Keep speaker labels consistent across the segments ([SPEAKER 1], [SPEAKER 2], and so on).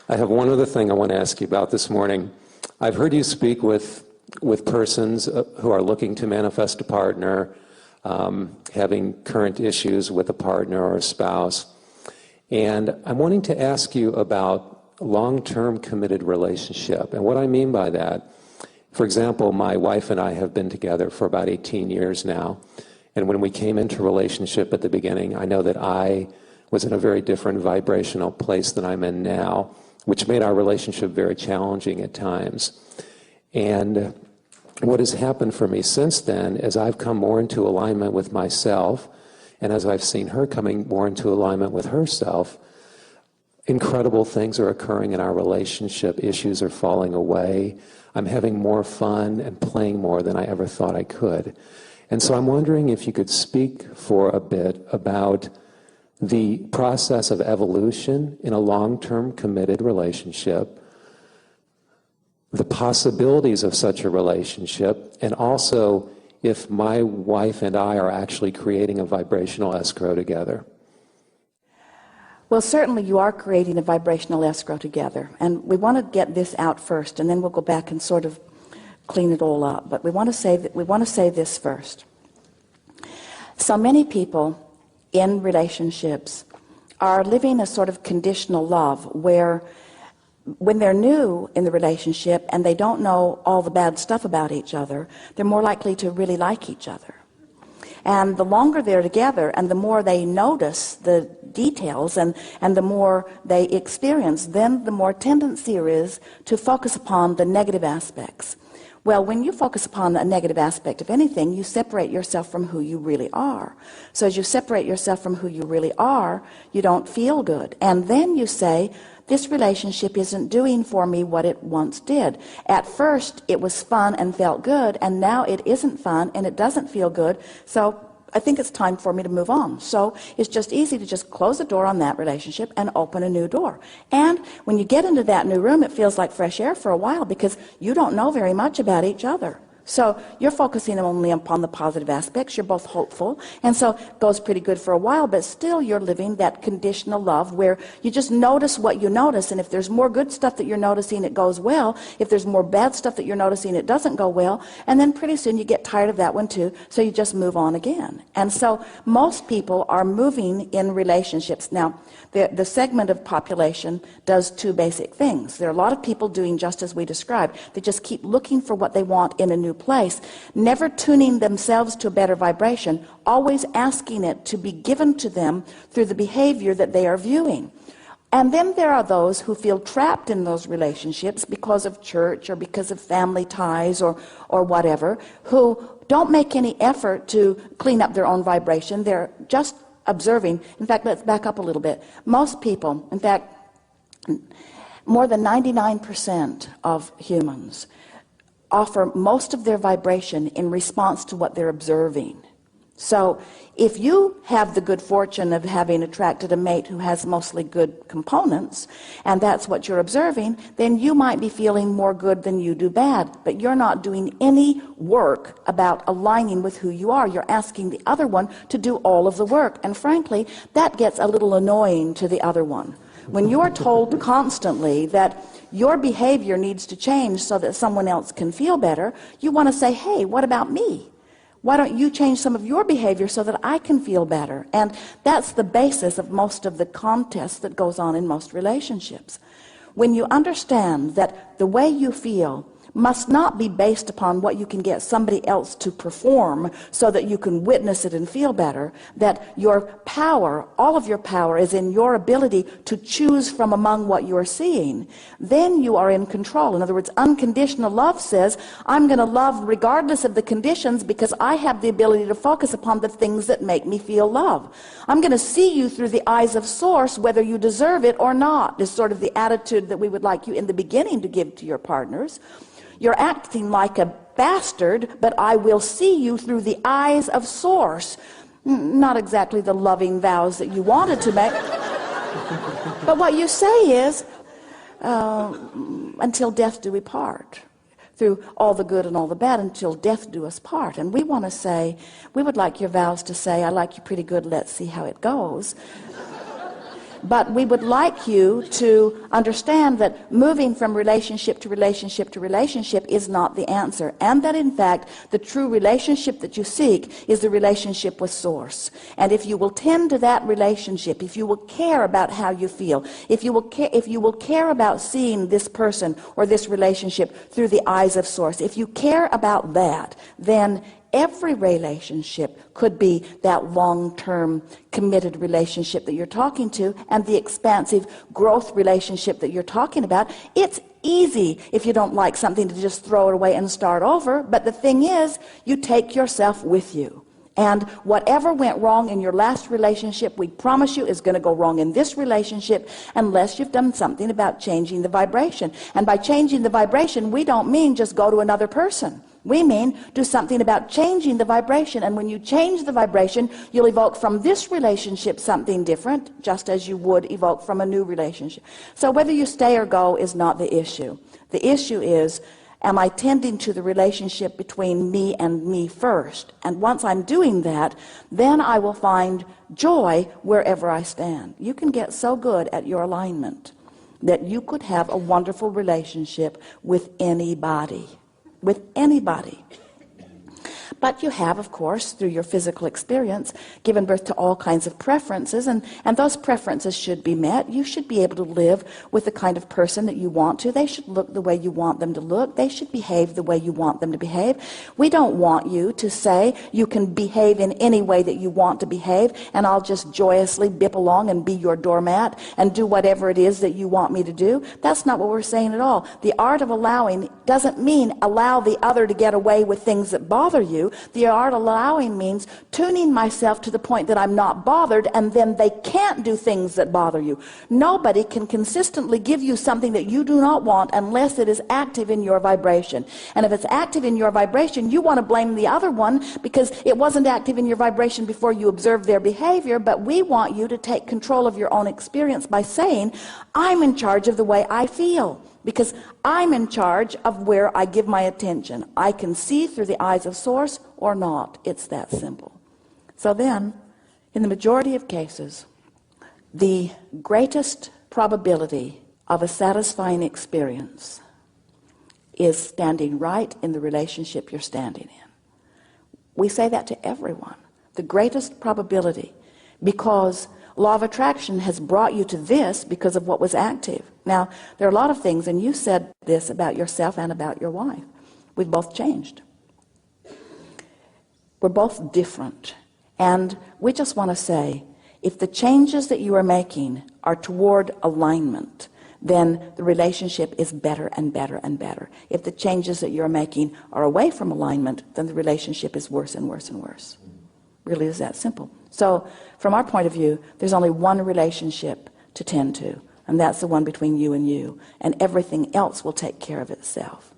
[SPEAKER 1] I have one other thing I want to ask you about this morning. I've heard you speak with persons who are looking to manifest a partner, having current issues with a partner or a spouse. And I'm wanting to ask you about long-term committed relationship. And what I mean by that, for example, my wife and I have been together for about 18 years now. And when we came into relationship at the beginning, I know that I was in a very different vibrational place than I'm in now, which made our relationship very challenging at times. And what has happened for me since then is I've come more into alignment with myself, and as I've seen her coming more into alignment with herself, incredible things are occurring in our relationship. Issues are falling away. I'm having more fun and playing more than I ever thought I could. And so I'm wondering if you could speak for a bit about the process of evolution in a long-term committed relationship, the possibilities of such a relationship, and also if my wife and I are actually creating a vibrational escrow together.
[SPEAKER 2] Well, certainly you are creating a vibrational escrow together, and we want to get this out first, and then we'll go back and sort of clean it all up. But we want to say this first. So many people in relationships are living a sort of conditional love where when they're new in the relationship and they don't know all the bad stuff about each other, they're more likely to really like each other. And the longer they're together and the more they notice the details and the more they experience, then the more tendency there is to focus upon the negative aspects. Well, when you focus upon a negative aspect of anything, you separate yourself from who you really are. So as you separate yourself from who you really are, you don't feel good. And then you say, this relationship isn't doing for me what it once did. At first, it was fun and felt good, and now it isn't fun and it doesn't feel good. So I think it's time for me to move on. So it's just easy to just close the door on that relationship and open a new door. And when you get into that new room, it feels like fresh air for a while because you don't know very much about each other. So you're focusing only upon the positive aspects. You're both hopeful. And so it goes pretty good for a while, but still you're living that conditional love where you just notice what you notice. And if there's more good stuff that you're noticing, it goes well. If there's more bad stuff that you're noticing, it doesn't go well. And then pretty soon you get tired of that one too. So you just move on again. And so most people are moving in relationships. Now, the segment of population does two basic things. There are a lot of people doing just as we described. They just keep looking for what they want in a new place, never tuning themselves to a better vibration, always asking it to be given to them through the behavior that they are viewing. And then there are those who feel trapped in those relationships because of church or because of family ties or whatever, who don't make any effort to clean up their own vibration. They're just observing. In fact, let's back up a little bit. Most people, in fact, more than 99% of humans offer most of their vibration in response to what they're observing. So if you have the good fortune of having attracted a mate who has mostly good components, and that's what you're observing, then you might be feeling more good than you do bad, but you're not doing any work about aligning with who you are. You're asking the other one to do all of the work, and frankly, that gets a little annoying to the other one. When you're told constantly that your behavior needs to change so that someone else can feel better, you want to say, hey, what about me? Why don't you change some of your behavior so that I can feel better? And that's the basis of most of the contest that goes on in most relationships. When you understand that the way you feel must not be based upon what you can get somebody else to perform so that you can witness it and feel better, that your power, all of your power is in your ability to choose from among what you're seeing, then you are in control. In other words, unconditional love says, I'm going to love regardless of the conditions because I have the ability to focus upon the things that make me feel love. I'm going to see you through the eyes of source whether you deserve it or not, is sort of the attitude that we would like you in the beginning to give to your partners. You're acting like a bastard, but I will see you through the eyes of source. Not exactly the loving vows that you wanted to make. But what you say is, until death do we part. Through all the good and all the bad, until death do us part. And we want to say, we would like your vows to say, I like you pretty good, let's see how it goes. But we would like you to understand that moving from relationship to relationship to relationship is not the answer, and that in fact the true relationship that you seek is the relationship with Source. And if you will tend to that relationship, if you will care about how you feel, if you will care about seeing this person or this relationship through the eyes of Source, if you care about that, then every relationship could be that long-term committed relationship that you're talking to, and the expansive growth relationship that you're talking about. It's easy, if you don't like something, to just throw it away and start over, but the thing is, you take yourself with you. And whatever went wrong in your last relationship, we promise you is going to go wrong in this relationship unless you've done something about changing the vibration. And by changing the vibration, we don't mean just go to another person. We mean do something about changing the vibration. And when you change the vibration, you'll evoke from this relationship something different, just as you would evoke from a new relationship. So whether you stay or go is not the issue. The issue is, am I tending to the relationship between me and me first? And once I'm doing that, then I will find joy wherever I stand. You can get so good at your alignment that you could have a wonderful relationship with anybody. With anybody. But you have, of course, through your physical experience, given birth to all kinds of preferences, and those preferences should be met. You should be able to live with the kind of person that you want to. They should look the way you want them to look. They should behave the way you want them to behave. We don't want you to say you can behave in any way that you want to behave, and I'll just joyously bip along and be your doormat and do whatever it is that you want me to do. That's not what we're saying at all. The art of allowing doesn't mean allow the other to get away with things that bother you. The art of allowing means tuning myself to the point that I'm not bothered, and then they can't do things that bother you. Nobody can consistently give you something that you do not want unless it is active in your vibration. And if it's active in your vibration, you want to blame the other one because it wasn't active in your vibration before you observed their behavior. But we want you to take control of your own experience by saying, I'm in charge of the way I feel, because I'm in charge of where I give my attention. I can see through the eyes of Source or not. It's that simple. So then, in the majority of cases, the greatest probability of a satisfying experience is standing right in the relationship you're standing in. We say that to everyone. The greatest probability, because law of attraction has brought you to this because of what was active. Now, there are a lot of things, and you said this about yourself and about your wife. We've both changed. We're both different. And we just want to say, if the changes that you are making are toward alignment, then the relationship is better and better and better. If the changes that you're making are away from alignment, then the relationship is worse and worse and worse. Really is that simple. So from our point of view, there's only one relationship to tend to, and that's the one between you and you, and everything else will take care of itself.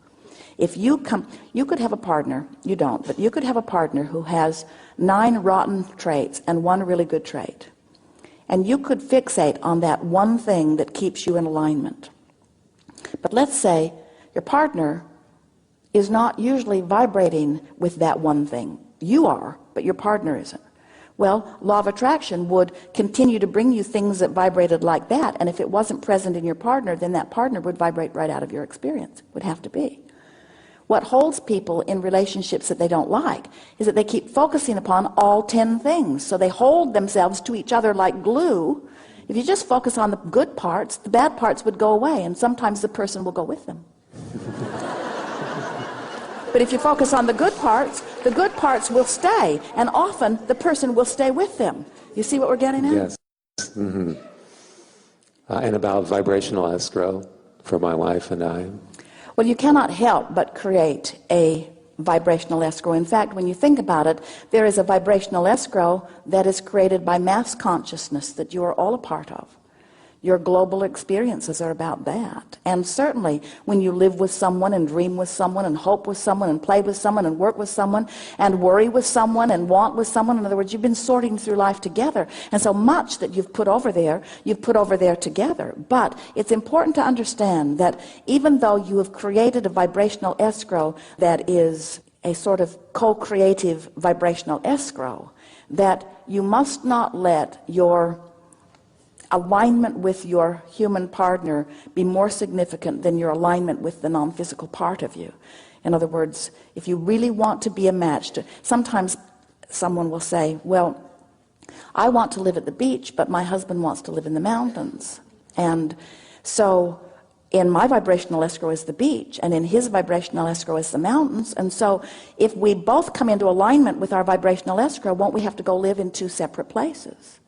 [SPEAKER 2] If you could have a partner, you don't, but you could have a partner who has 9 rotten traits and 1 really good trait, and you could fixate on that one thing that keeps you in alignment. But let's say your partner is not usually vibrating with that one thing. You are, but your partner isn't. Well, law of attraction would continue to bring you things that vibrated like that, and if it wasn't present in your partner, then that partner would vibrate right out of your experience. Would have to be. What holds people in relationships that they don't like is that they keep focusing upon all 10 things. So they hold themselves to each other like glue. If you just focus on the good parts, the bad parts would go away, and sometimes the person will go with them. But if you focus on the good parts will stay, and often the person will stay with them. You see what we're getting at?
[SPEAKER 1] Yes. Mm-hmm. And about vibrational escrow for my wife and I.
[SPEAKER 2] Well, you cannot help but create a vibrational escrow. In fact, when you think about it, there is a vibrational escrow that is created by mass consciousness that you are all a part of. Your global experiences are about that. And certainly when you live with someone and dream with someone and hope with someone and play with someone and work with someone and worry with someone and want with someone, in other words, you've been sorting through life together. And so much that you've put over there together. But it's important to understand that even though you have created a vibrational escrow that is a sort of co-creative vibrational escrow, that you must not let your alignment with your human partner be more significant than your alignment with the non-physical part of you? In other words, if you really want to be a match, sometimes someone will say, well, I want to live at the beach, but my husband wants to live in the mountains. And so in my vibrational escrow is the beach, and in his vibrational escrow is the mountains. And so if we both come into alignment with our vibrational escrow, won't we have to go live in two separate places?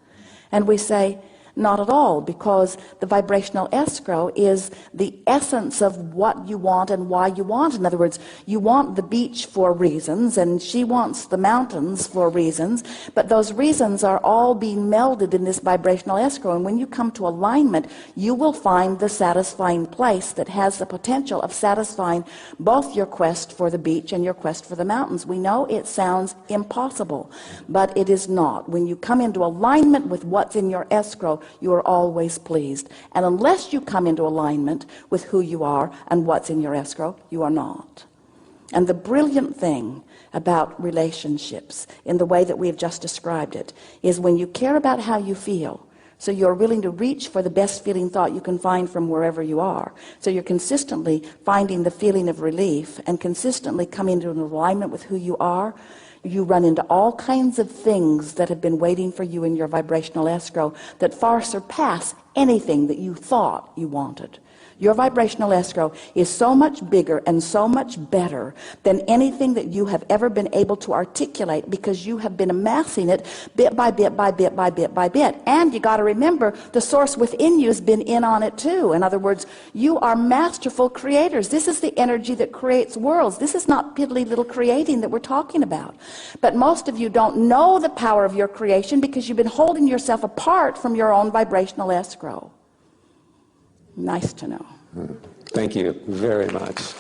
[SPEAKER 2] And we say, not at all, because the vibrational escrow is the essence of what you want and why you want. In other words, you want the beach for reasons, and she wants the mountains for reasons, but those reasons are all being melded in this vibrational escrow. And when you come to alignment, you will find the satisfying place that has the potential of satisfying both your quest for the beach and your quest for the mountains. We know it sounds impossible, but it is not. When you come into alignment with what's in your escrow, you are always pleased. And unless you come into alignment with who you are and what's in your escrow, you are not. And the brilliant thing about relationships, in the way that we have just described it, is when you care about how you feel, so you're willing to reach for the best feeling thought you can find from wherever you are. So you're consistently finding the feeling of relief and consistently coming into an alignment with who you are. You run into all kinds of things that have been waiting for you in your vibrational escrow that far surpass anything that you thought you wanted. Your vibrational escrow is so much bigger and so much better than anything that you have ever been able to articulate, because you have been amassing it bit by bit by bit by bit by bit. And you got to remember, the source within you has been in on it too. In other words, you are masterful creators. This is the energy that creates worlds. This is not piddly little creating that we're talking about. But most of you don't know the power of your creation because you've been holding yourself apart from your own vibrational escrow. Nice to know.
[SPEAKER 1] Thank you very much.